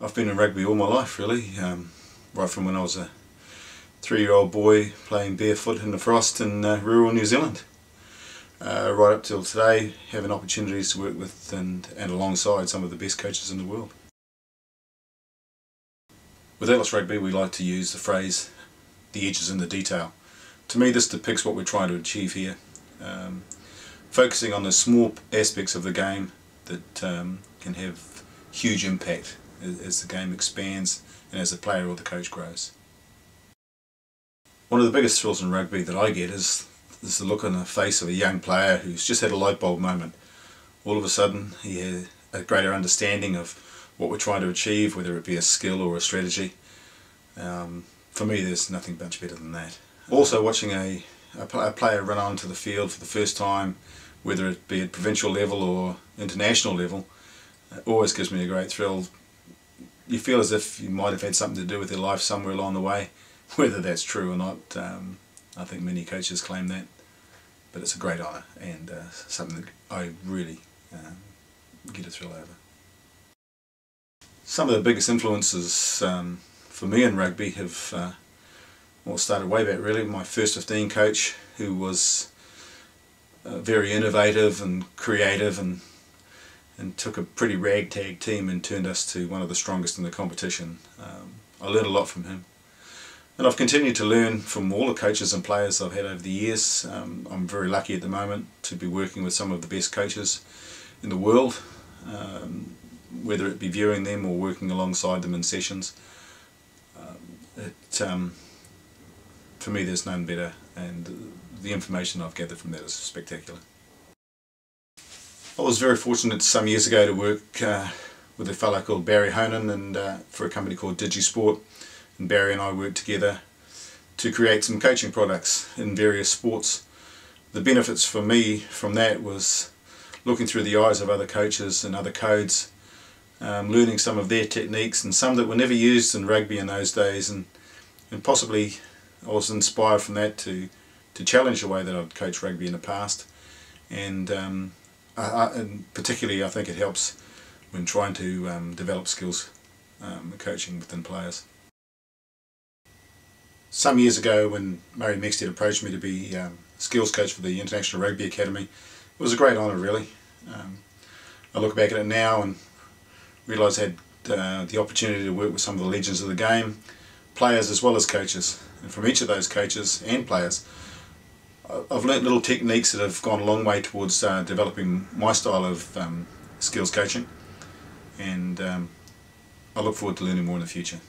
I've been in rugby all my life really, right from when I was a 3-year-old boy playing barefoot in the frost in rural New Zealand. Right up till today, having opportunities to work with and alongside some of the best coaches in the world. With EllisRugby we like to use the phrase, the edge is in the detail. To me this depicts what we're trying to achieve here. Focusing on the small aspects of the game that can have huge impact as the game expands and as the player or the coach grows. One of the biggest thrills in rugby that I get is the look on the face of a young player who's just had a light bulb moment. All of a sudden he has a greater understanding of what we're trying to achieve, whether it be a skill or a strategy. For me there's nothing much better than that. Also watching a player run onto the field for the first time, whether it be at provincial level or international level, always gives me a great thrill. You feel as if you might have had something to do with their life somewhere along the way. Whether that's true or not, I think many coaches claim that, but it's a great honour and something that I really get a thrill over. Some of the biggest influences for me in rugby have started way back really. My first 15 coach, who was very innovative and creative and took a pretty ragtag team and turned us to one of the strongest in the competition. I learned a lot from him. And I've continued to learn from all the coaches and players I've had over the years. I'm very lucky at the moment to be working with some of the best coaches in the world, whether it be viewing them or working alongside them in sessions. For me there's none better, and the information I've gathered from that is spectacular. I was very fortunate some years ago to work with a fellow called Barry Honan and for a company called DigiSport, and Barry and I worked together to create some coaching products in various sports. The benefits for me from that was looking through the eyes of other coaches and other codes, learning some of their techniques and some that were never used in rugby in those days, and possibly I was inspired from that to challenge the way that I'd coached rugby in the past, and particularly I think it helps when trying to develop skills coaching within players. Some years ago when Murray Mexted approached me to be skills coach for the International Rugby Academy, it was a great honour really. I look back at it now and realise I had the opportunity to work with some of the legends of the game, players as well as coaches, and from each of those coaches and players I've learnt little techniques that have gone a long way towards developing my style of skills coaching, and I look forward to learning more in the future.